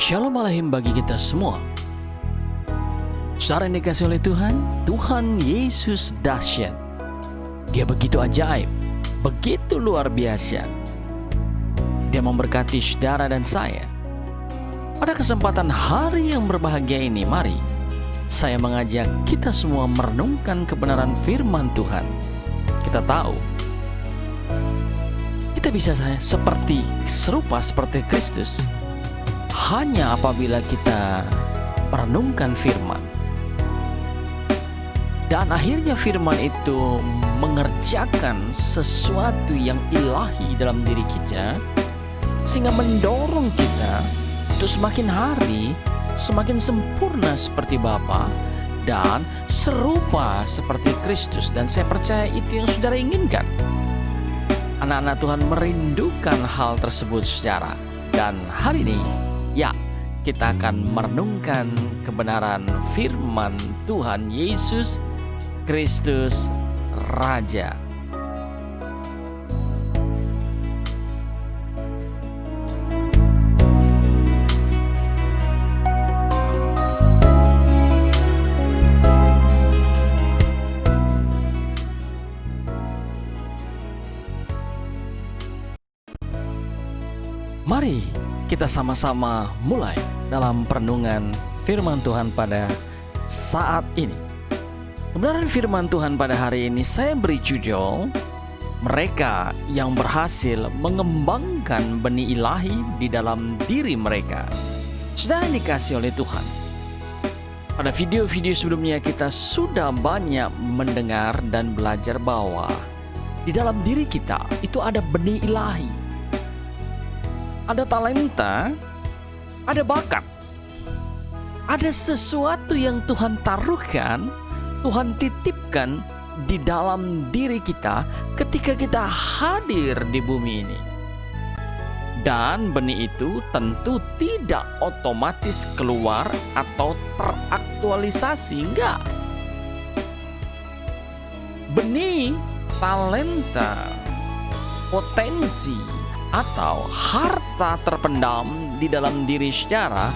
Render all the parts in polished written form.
Shalom Alaikum bagi kita semua. Saudara yang dikasihi oleh Tuhan, Tuhan Yesus dahsyat. Dia begitu ajaib, begitu luar biasa. Dia memberkati saudara dan saya. Pada kesempatan hari yang berbahagia ini, mari saya mengajak kita semua merenungkan kebenaran firman Tuhan. Kita tahu kita bisa serupa seperti Kristus hanya apabila kita merenungkan firman. Dan akhirnya firman itu mengerjakan sesuatu yang ilahi dalam diri kita, sehingga mendorong kita untuk semakin hari semakin sempurna seperti Bapa dan serupa seperti Kristus. Dan saya percaya itu yang saudara inginkan. Anak-anak Tuhan merindukan hal tersebut saudara. Dan hari ini kita akan merenungkan kebenaran firman Tuhan Yesus Kristus Raja. Mari kita sama-sama mulai dalam perenungan firman Tuhan pada saat ini. Kebenaran firman Tuhan pada hari ini saya beri judul, mereka yang berhasil mengembangkan benih ilahi di dalam diri mereka. Saudara yang dikasihi oleh Tuhan, pada video-video sebelumnya kita sudah banyak mendengar dan belajar bahwa di dalam diri kita itu ada benih ilahi. Ada talenta, ada bakat, ada sesuatu yang Tuhan taruhkan, Tuhan titipkan di dalam diri kita ketika kita hadir di bumi ini. Dan benih itu tentu tidak otomatis keluar atau teraktualisasi, enggak. Benih, talenta, potensi, atau harta terpendam di dalam diri saudara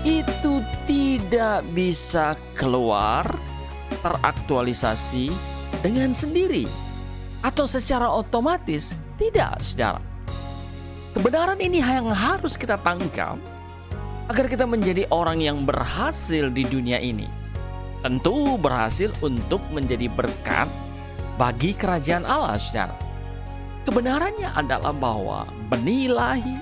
itu tidak bisa keluar teraktualisasi dengan sendiri atau secara otomatis, tidak saudara. Kebenaran ini yang harus kita tangkap agar kita menjadi orang yang berhasil di dunia ini. Tentu berhasil untuk menjadi berkat bagi kerajaan Allah saudara. Kebenarannya adalah bahwa benih ilahi,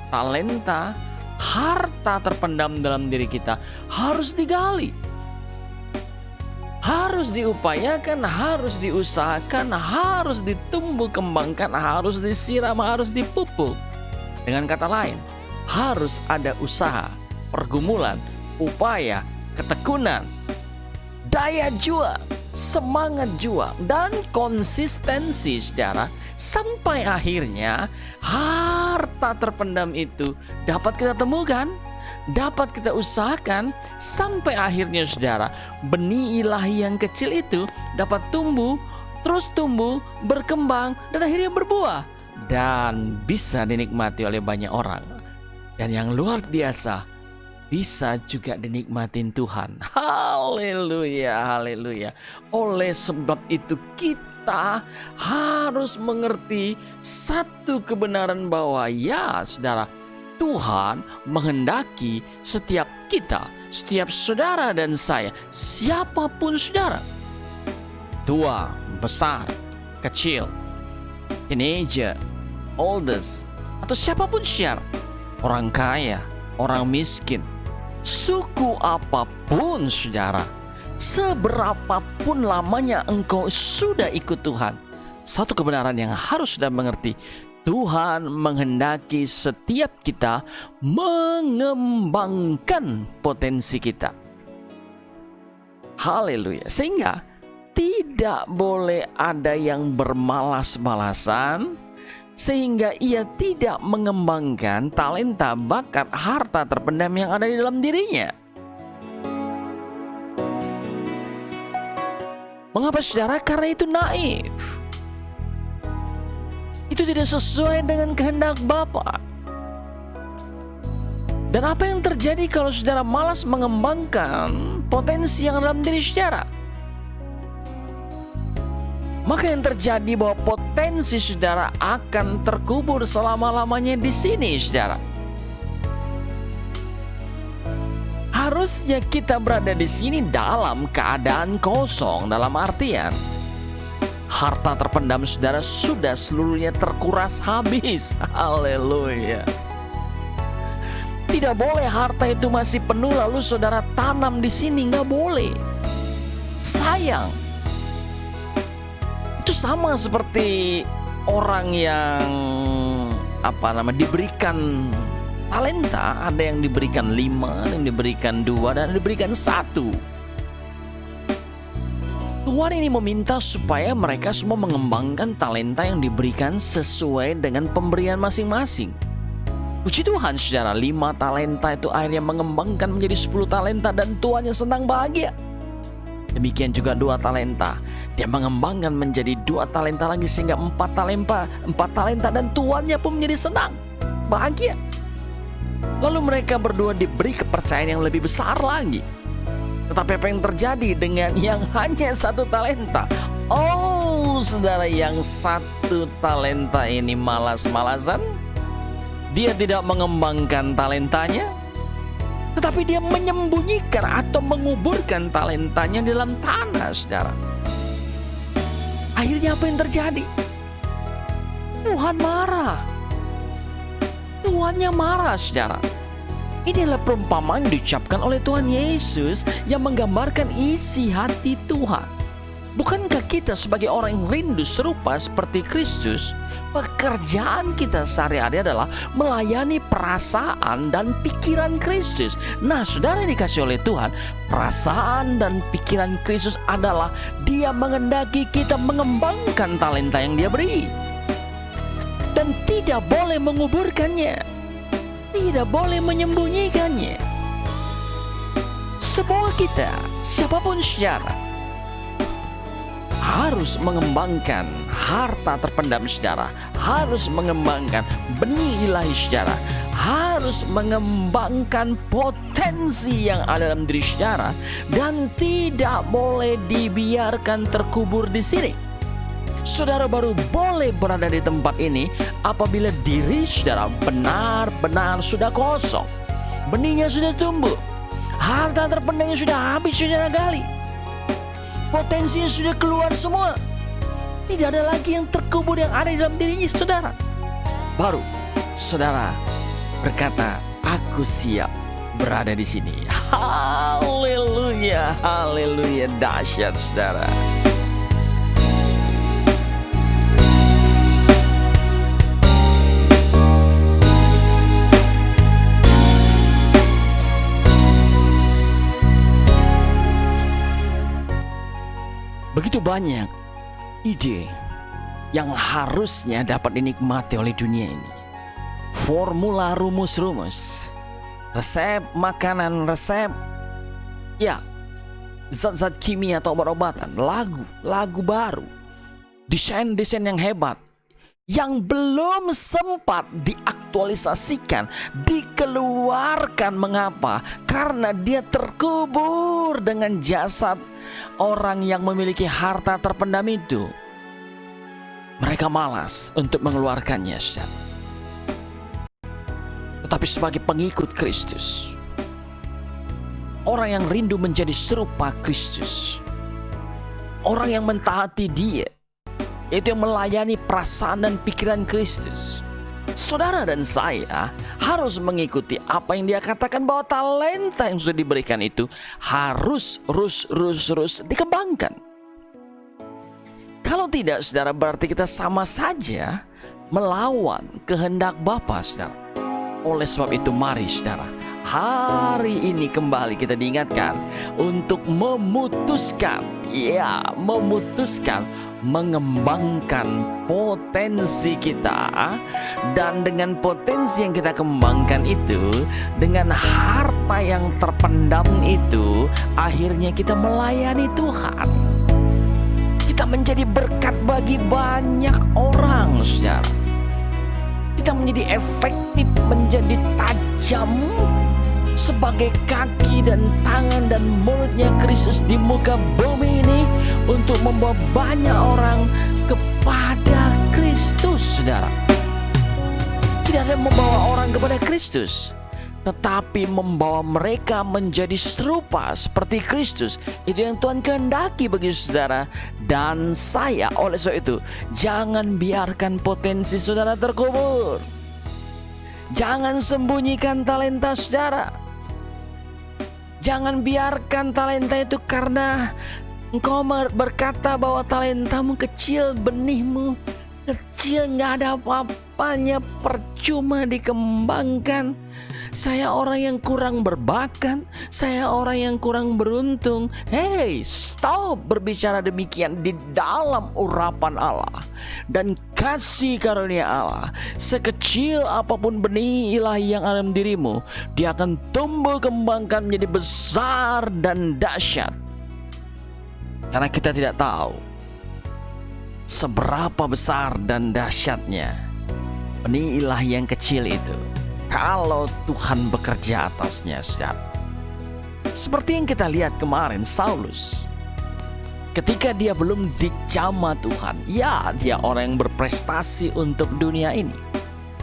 talenta, harta terpendam dalam diri kita harus digali, harus diupayakan, harus diusahakan, harus ditumbuh kembangkan, harus disiram, harus dipupuk. Dengan kata lain, harus ada usaha, pergumulan, upaya, ketekunan, daya juang, semangat juang, dan konsistensi saudara, sampai akhirnya harta terpendam itu dapat kita temukan, dapat kita usahakan, sampai akhirnya saudara, benih ilahi yang kecil itu dapat tumbuh, terus tumbuh, berkembang, dan akhirnya berbuah dan bisa dinikmati oleh banyak orang. Dan yang luar biasa, bisa juga dinikmatin Tuhan. Haleluya, haleluya. Oleh sebab itu kita harus mengerti satu kebenaran bahwa saudara, Tuhan menghendaki setiap kita, setiap saudara dan saya, siapapun saudara, tua, besar, kecil, teenager, oldest, atau siapapun saudara, orang kaya, orang miskin, suku apapun saudara, seberapapun lamanya engkau sudah ikut Tuhan, satu kebenaran yang harus sudah mengerti, Tuhan menghendaki setiap kita mengembangkan potensi kita. Haleluya. Sehingga tidak boleh ada yang bermalas-malasan, sehingga ia tidak mengembangkan talenta, bakat, harta terpendam yang ada di dalam dirinya. Mengapa saudara? Karena itu naif. Itu tidak sesuai dengan kehendak Bapa. Dan apa yang terjadi kalau saudara malas mengembangkan potensi yang dalam diri saudara? Maka yang terjadi bahwa potensi saudara akan terkubur selama-lamanya di sini, saudara. Harusnya kita berada di sini dalam keadaan kosong, dalam artian harta terpendam saudara sudah seluruhnya terkuras habis. Haleluya. Tidak boleh harta itu masih penuh lalu saudara tanam di sini, nggak boleh. Sayang. Itu sama seperti orang yang diberikan talenta. Ada yang diberikan 5, ada yang diberikan 2, dan ada yang diberikan 1. Tuhan ini meminta supaya mereka semua mengembangkan talenta yang diberikan sesuai dengan pemberian masing-masing. Puji Tuhan saudara, 5 talenta itu akhirnya mengembangkan menjadi 10 talenta dan tuannya senang bahagia. Demikian juga 2 talenta. Dia mengembangkan menjadi 2 talenta lagi sehingga 4 talenta dan tuannya pun menjadi senang, bahagia. Lalu mereka berdua diberi kepercayaan yang lebih besar lagi. Tetapi apa yang terjadi dengan yang hanya 1 talenta? Oh, saudara, yang 1 talenta ini malas-malasan. Dia tidak mengembangkan talentanya, tetapi dia menyembunyikan atau menguburkan talentanya dalam tanah, saudara. Akhirnya apa yang terjadi? Tuhan marah. Tuhannya marah, saudara. Inilah perumpamaan yang diucapkan oleh Tuhan Yesus yang menggambarkan isi hati Tuhan. Bukankah kita sebagai orang yang rindu serupa seperti Kristus, pekerjaan kita sehari-hari adalah melayani perasaan dan pikiran Kristus. Nah, saudara yang dikasih oleh Tuhan, perasaan dan pikiran Kristus adalah Dia menghendaki kita mengembangkan talenta yang Dia beri. Dan tidak boleh menguburkannya, tidak boleh menyembunyikannya. Semua kita, siapapun saudara, harus mengembangkan harta terpendam saudara, harus mengembangkan benih ilahi saudara, harus mengembangkan potensi yang ada dalam diri saudara, dan tidak boleh dibiarkan terkubur di sini. Saudara baru boleh berada di tempat ini apabila diri saudara benar-benar sudah kosong, benihnya sudah tumbuh, harta terpendamnya sudah habis saudara gali. Potensinya sudah keluar semua. Tidak ada lagi yang terkubur yang ada di dalam dirinya saudara. Baru saudara berkata, aku siap berada di sini. Haleluya, haleluya, dahsyat saudara. Begitu banyak ide yang harusnya dapat dinikmati oleh dunia ini. Formula, rumus-rumus, resep makanan, resep, zat-zat kimia atau obat-obatan, lagu baru, desain-desain yang hebat, yang belum sempat diaktualisasikan, dikeluarkan. Mengapa? Karena dia terkubur dengan jasad orang yang memiliki harta terpendam itu. Mereka malas untuk mengeluarkannya, saudara. Tetapi sebagai pengikut Kristus, orang yang rindu menjadi serupa Kristus, orang yang mentaati Dia, yaitu yang melayani perasaan dan pikiran Kristus, saudara dan saya harus mengikuti apa yang Dia katakan, bahwa talenta yang sudah diberikan itu harus terus dikembangkan. Kalau tidak, saudara, berarti kita sama saja melawan kehendak Bapa, saudara. Oleh sebab itu, mari saudara, hari ini kembali kita diingatkan untuk memutuskan mengembangkan potensi kita. Dan dengan potensi yang kita kembangkan itu, dengan harta yang terpendam itu, akhirnya kita melayani Tuhan. Kita menjadi berkat bagi banyak orang, saudara. Kita menjadi efektif, menjadi tajam sebagai kaki dan tangan dan mulutnya Kristus di muka bumi ini untuk membawa banyak orang kepada Kristus, saudara. Tidak ada membawa orang kepada Kristus, tetapi membawa mereka menjadi serupa seperti Kristus. Itu yang Tuhan kehendaki bagi saudara dan saya. Oleh sebab itu, jangan biarkan potensi saudara terkubur. Jangan sembunyikan talenta saudara. Jangan biarkan talenta itu karena engkau berkata bahwa talentamu kecil, benihmu kecil, gak ada apa-apanya, percuma dikembangkan. Saya orang yang kurang berbakat, saya orang yang kurang beruntung. Hey, stop berbicara demikian di dalam urapan Allah dan kasih karunia Allah. Sekecil apapun benih ilahi yang ada dalam dirimu, dia akan tumbuh kembangkan menjadi besar dan dahsyat. Karena kita tidak tahu seberapa besar dan dahsyatnya benih ilahi yang kecil itu kalau Tuhan bekerja atasnya, saudara. Seperti yang kita lihat kemarin, Saulus ketika dia belum dijamah Tuhan, ya dia orang yang berprestasi untuk dunia ini.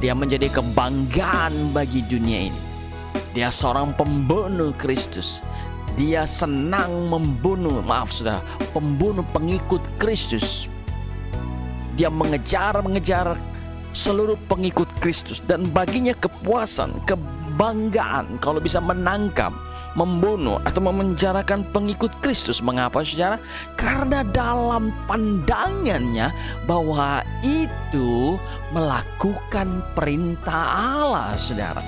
Dia menjadi kebanggaan bagi dunia ini. Dia seorang pembunuh Kristus. Dia senang membunuh, pembunuh pengikut Kristus. Dia mengejar seluruh pengikut Kristus, dan baginya kepuasan, kebanggaan kalau bisa menangkap, membunuh atau memenjarakan pengikut Kristus. Mengapa, saudara? Karena dalam pandangannya bahwa itu melakukan perintah Allah, saudara.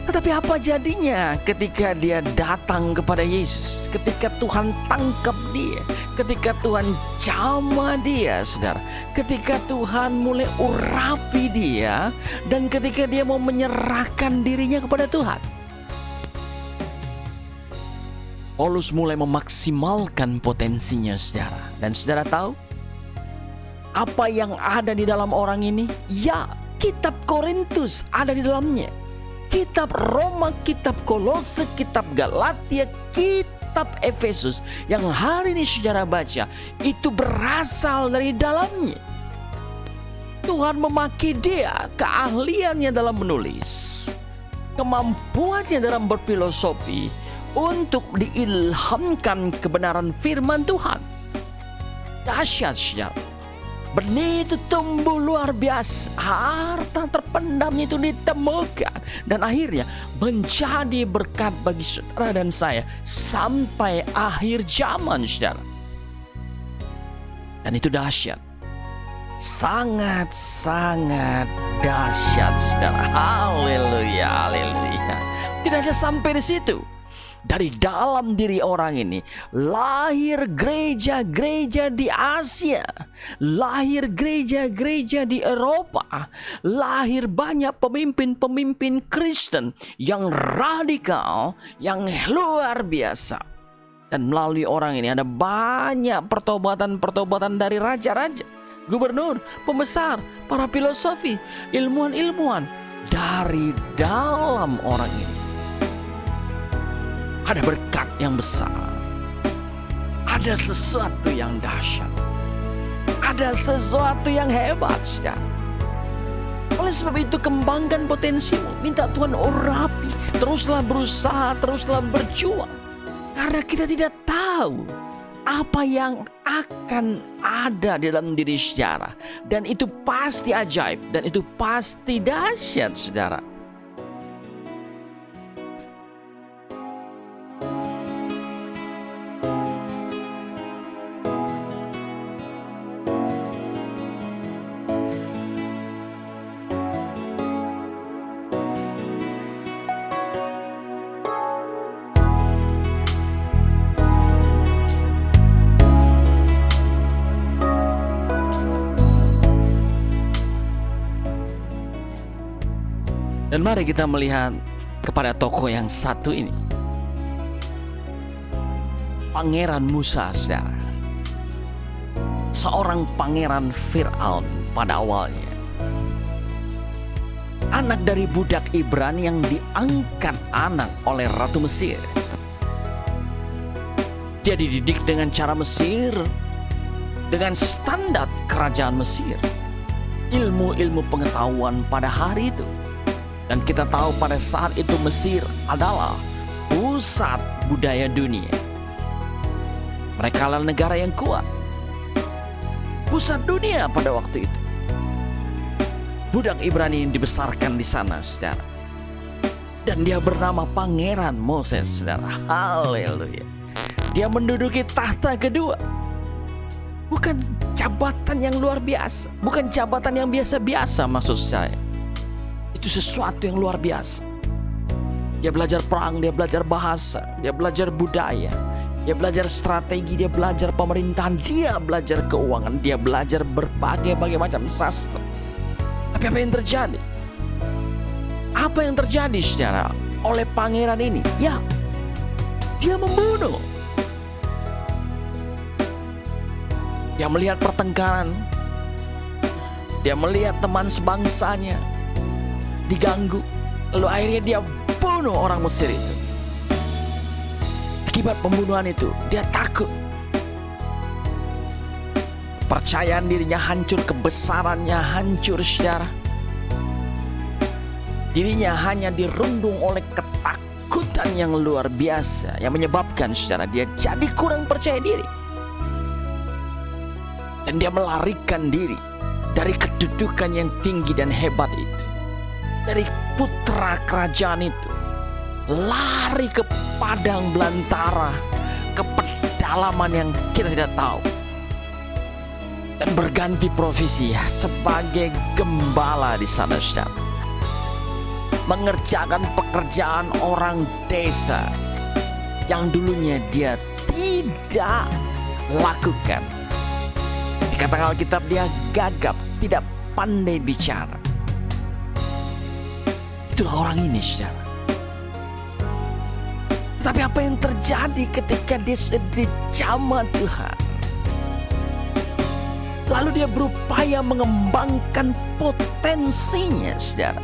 Tetapi apa jadinya ketika dia datang kepada Yesus, ketika Tuhan tangkap dia, ketika Tuhan jamah dia, saudara, ketika Tuhan mulai urapi dia, dan ketika dia mau menyerahkan dirinya kepada Tuhan, Paulus mulai memaksimalkan potensinya, saudara. Dan saudara tahu apa yang ada di dalam orang ini? Ya, kitab Korintus ada di dalamnya. Kitab Roma, kitab Kolose, kitab Galatia, kitab Efesus yang hari ini saudara baca, itu berasal dari dalamnya. Tuhan memakai dia, keahliannya dalam menulis, kemampuannya dalam berfilosofi untuk diilhamkan kebenaran firman Tuhan. Dahsyat, saudara. Benih itu tumbuh luar biasa, harta terpendamnya itu ditemukan, dan akhirnya menjadi berkat bagi saudara dan saya sampai akhir zaman, saudara. Dan itu dahsyat, sangat-sangat dahsyat, saudara. Haleluya, haleluya. Tidak hanya sampai di situ. Dari dalam diri orang ini lahir gereja-gereja di Asia, lahir gereja-gereja di Eropa, lahir banyak pemimpin-pemimpin Kristen yang radikal, yang luar biasa. Dan melalui orang ini ada banyak pertobatan-pertobatan dari raja-raja, gubernur, pembesar, para filosofi, ilmuwan-ilmuwan. Dari dalam orang ini ada berkat yang besar, ada sesuatu yang dahsyat, ada sesuatu yang hebat, saudara. Oleh sebab itu, kembangkan potensimu, minta Tuhan urapi, teruslah berusaha, teruslah berjuang, karena kita tidak tahu apa yang akan ada di dalam diri saudara, dan itu pasti ajaib, dan itu pasti dahsyat, saudara. Dan mari kita melihat kepada tokoh yang satu ini, Pangeran Musa, saudara. Seorang pangeran Firaun pada awalnya. anak dari budak Ibrani yang diangkat anak oleh Ratu Mesir. Dia dididik dengan cara Mesir, dengan standar kerajaan Mesir, ilmu-ilmu pengetahuan pada hari itu. Dan kita tahu pada saat itu Mesir adalah pusat budaya dunia. Mereka adalah negara yang kuat, pusat dunia pada waktu itu. Budak Ibrani ini dibesarkan di sana, saudara. Dan dia bernama Pangeran Moses, saudara. Haleluya. Dia menduduki tahta kedua. Bukan jabatan yang luar biasa, bukan jabatan yang biasa-biasa maksud saya. Itu sesuatu yang luar biasa. Dia belajar perang, dia belajar bahasa, dia belajar budaya, dia belajar strategi, dia belajar pemerintahan, dia belajar keuangan, dia belajar berbagai macam sastra. Tapi apa yang terjadi? Apa yang terjadi saudara oleh pangeran ini? Ya, dia membunuh. Dia melihat pertengkaran, dia melihat teman sebangsanya diganggu, lalu akhirnya dia bunuh orang Mesir itu. Akibat pembunuhan itu, dia takut. Percayaan dirinya hancur, kebesarannya hancur, saudara. Dirinya hanya dirundung oleh ketakutan yang luar biasa yang menyebabkan saudara dia jadi kurang percaya diri. Dan dia melarikan diri dari kedudukan yang tinggi dan hebat itu, dari putra kerajaan itu, lari ke padang belantara, ke pedalaman yang kita tidak tahu, dan berganti profesi sebagai gembala di sana, saudara. Mengerjakan pekerjaan orang desa yang dulunya dia tidak lakukan. Dikatakan Alkitab dia gagap, tidak pandai bicara. Itulah orang ini, saudara. Tapi apa yang terjadi ketika dia sudah dijamah Tuhan? Lalu dia berupaya mengembangkan potensinya, saudara.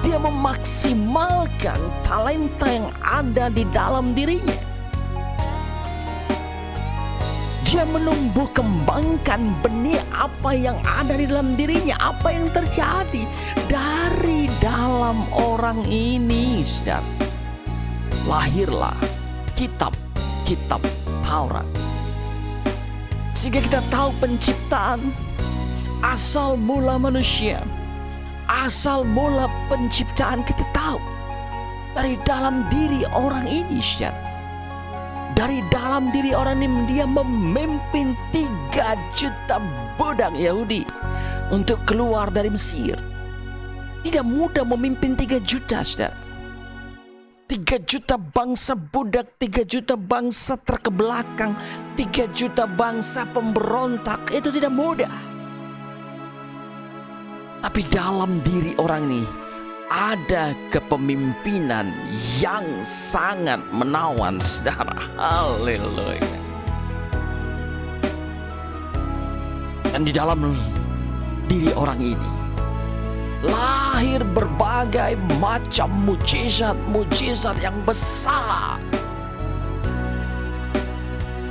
Dia memaksimalkan talenta yang ada di dalam dirinya. Dia menumbuh kembangkan benih apa yang ada di dalam dirinya. Apa yang terjadi dari dalam orang ini, saudara? Lahirlah kitab Taurat. Sehingga kita tahu penciptaan, asal mula manusia, asal mula penciptaan kita tahu dari dalam diri orang ini, saudara. Dari dalam diri orang ini dia memimpin 3 juta budak Yahudi untuk keluar dari Mesir. Tidak mudah memimpin 3 juta, saudara. 3 juta bangsa budak, 3 juta bangsa terkebelakang, 3 juta bangsa pemberontak. Itu tidak mudah. Tapi dalam diri orang ini ada kepemimpinan yang sangat menawan, saudara. Haleluya. Dan di dalam diri orang ini lahir berbagai macam mujizat yang besar.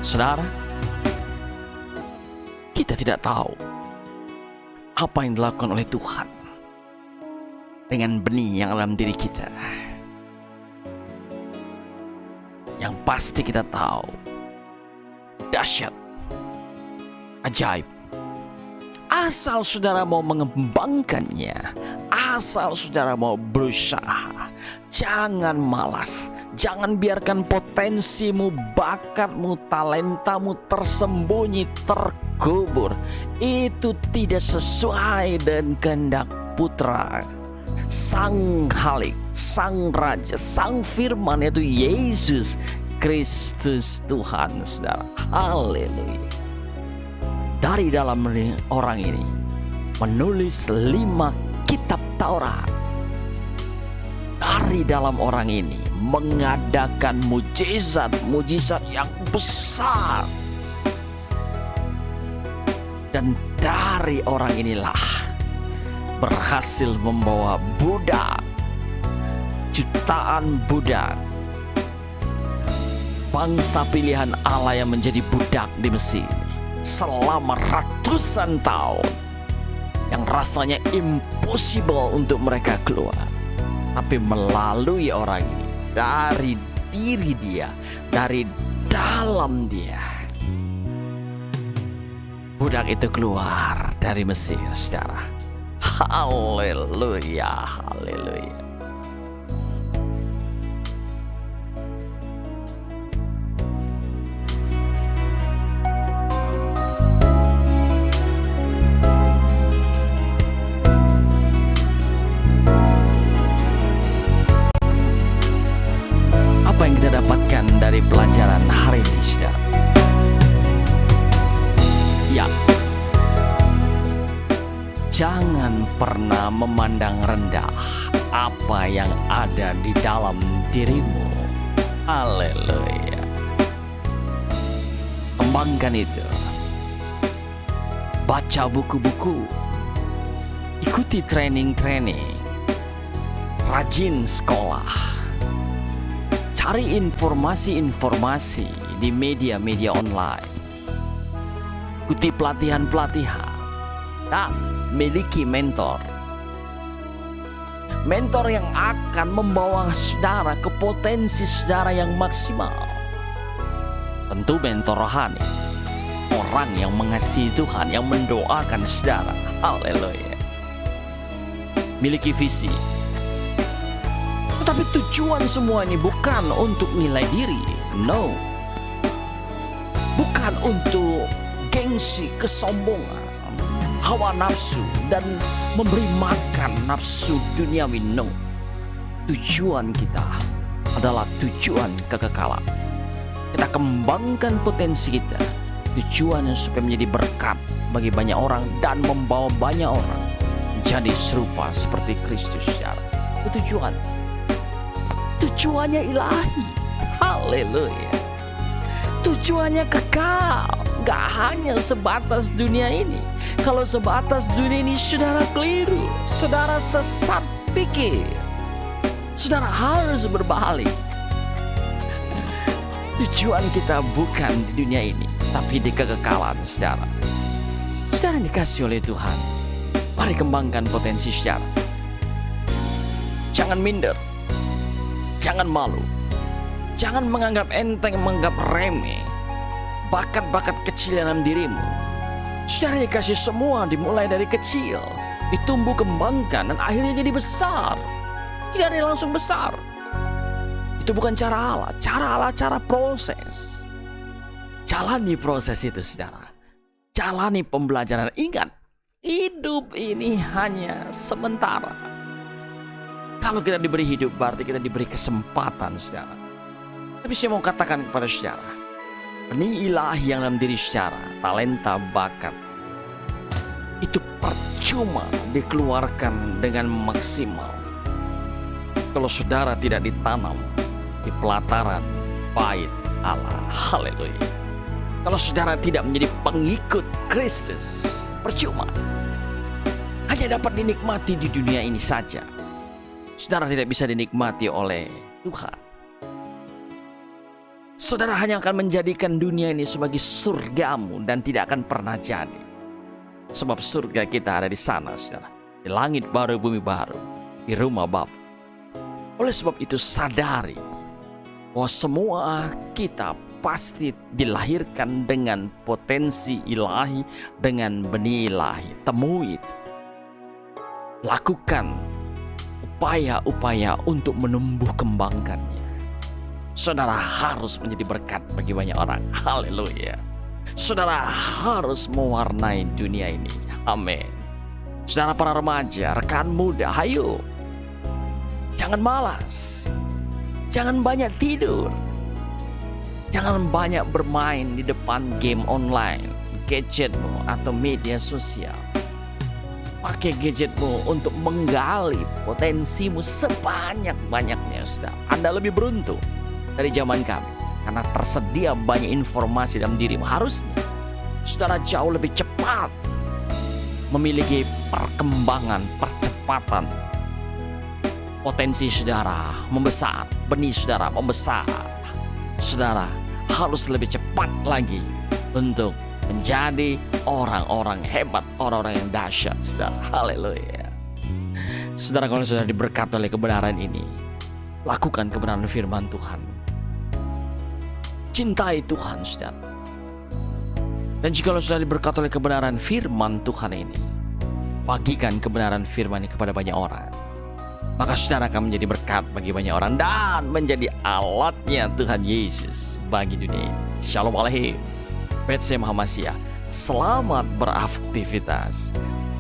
Saudara, kita tidak tahu apa yang dilakukan oleh Tuhan dengan benih yang dalam diri kita. Yang pasti kita tahu, dahsyat, ajaib. Asal saudara mau mengembangkannya, asal saudara mau berusaha, jangan malas. Jangan biarkan potensimu, bakatmu, talentamu tersembunyi, terkubur. Itu tidak sesuai dengan kehendak Putra, Sang Halik, Sang Raja, Sang Firman, yaitu Yesus Kristus Tuhan, saudara. Haleluya. Dari dalam orang ini menulis 5 kitab Taurat. Dari dalam orang ini mengadakan mujizat yang besar. Dan dari orang inilah berhasil membawa budak, jutaan budak, bangsa pilihan Allah yang menjadi budak di Mesir selama ratusan tahun, yang rasanya impossible untuk mereka keluar. Tapi melalui orang ini, dari diri dia, dari dalam dia, budak itu keluar dari Mesir, saudara. Haleluya, haleluya. Apa yang kita dapatkan dari pelajaran hari ini, saudara? Ya, jangan pernah memandang rendah apa yang ada di dalam dirimu. Haleluya. Kembangkan itu. Baca buku-buku. Ikuti training-training. Rajin sekolah. Cari informasi-informasi di media-media online. Ikuti pelatihan-pelatihan. Dan miliki mentor. Mentor yang akan membawa saudara ke potensi saudara yang maksimal. Tentu mentor rohani. Orang yang mengasihi Tuhan, yang mendoakan saudara. Haleluya. Miliki visi. Tetapi tujuan semua ini bukan untuk nilai diri. No. Bukan untuk gengsi, kesombongan, hawa nafsu, dan memberi makan nafsu duniawi. No. Tujuan kita adalah tujuan kekekalan. Kita kembangkan potensi kita. Tujuannya supaya menjadi berkat bagi banyak orang dan membawa banyak orang menjadi serupa seperti Kristus. Itu tujuan. Tujuannya ilahi. Haleluya. Tujuannya kekal. Gak hanya sebatas dunia ini. Kalau sebatas dunia ini, saudara keliru. Saudara sesat pikir. Saudara harus berbalik. Tujuan kita bukan di dunia ini, tapi di kekekalan, saudara. Saudara yang dikasih oleh Tuhan, mari kembangkan potensi saudara. Jangan minder. Jangan malu. Jangan menganggap enteng, menganggap remeh bakat-bakat kecil dalam dirimu. Saudara dikasih semua dimulai dari kecil, ditumbuh kembangkan dan akhirnya jadi besar. Tidak ada yang langsung besar. Itu bukan cara Allah. Cara Allah cara proses. Jalani proses itu, saudara. Jalani pembelajaran. Ingat, hidup ini hanya sementara. Kalau kita diberi hidup, berarti kita diberi kesempatan, saudara. Tapi saya mau katakan kepada saudara, benih ilahi yang dalam diri saudara, talenta, bakat, itu percuma dikeluarkan dengan maksimal kalau saudara tidak ditanam di pelataran bait Allah. Haleluya. Kalau saudara tidak menjadi pengikut Kristus, percuma. Hanya dapat dinikmati di dunia ini saja. Saudara tidak bisa dinikmati oleh Tuhan. Saudara hanya akan menjadikan dunia ini sebagai surgamu dan tidak akan pernah jadi. Sebab surga kita ada di sana, saudara. Di langit baru, bumi baru. Di rumah Bapa. Oleh sebab itu sadari bahwa semua kita pasti dilahirkan dengan potensi ilahi, dengan benih ilahi. Temui itu. Lakukan upaya-upaya untuk menumbuh kembangkannya. Saudara harus menjadi berkat bagi banyak orang. Haleluya. Saudara harus mewarnai dunia ini. Amin. Saudara para remaja, rekan muda, hayo. Jangan malas. Jangan banyak tidur. Jangan banyak bermain di depan game online, gadgetmu atau media sosial. Pakai gadgetmu untuk menggali potensimu sebanyak-banyaknya, saudara. Anda lebih beruntung dari zaman kami karena tersedia banyak informasi dalam dirimu. Harusnya saudara jauh lebih cepat memiliki perkembangan, percepatan. Potensi saudara membesar, benih saudara membesar. Saudara harus lebih cepat lagi untuk menjadi orang-orang hebat, orang-orang yang dahsyat, saudara. Haleluya. Saudara, kalau saudara diberkati oleh kebenaran ini, lakukan kebenaran firman Tuhan. Cintai Tuhan, saudara. Dan jika saudara diberkati oleh kebenaran firman Tuhan ini, bagikan kebenaran firman ini kepada banyak orang. Maka saudara akan menjadi berkat bagi banyak orang dan menjadi alatnya Tuhan Yesus bagi dunia ini. Shalom alaikum. Betsy Muhammadiyah, selamat beraktivitas.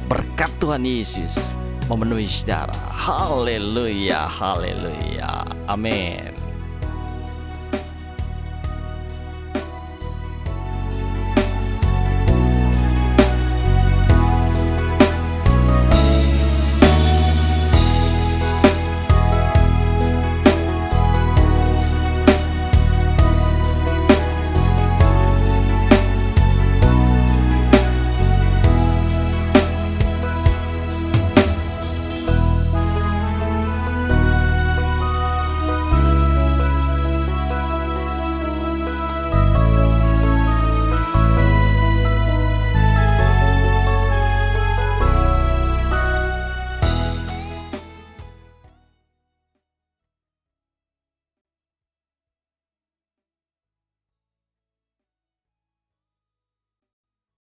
Berkat Tuhan Yesus memenuhi saudara. Haleluya, haleluya. Amin.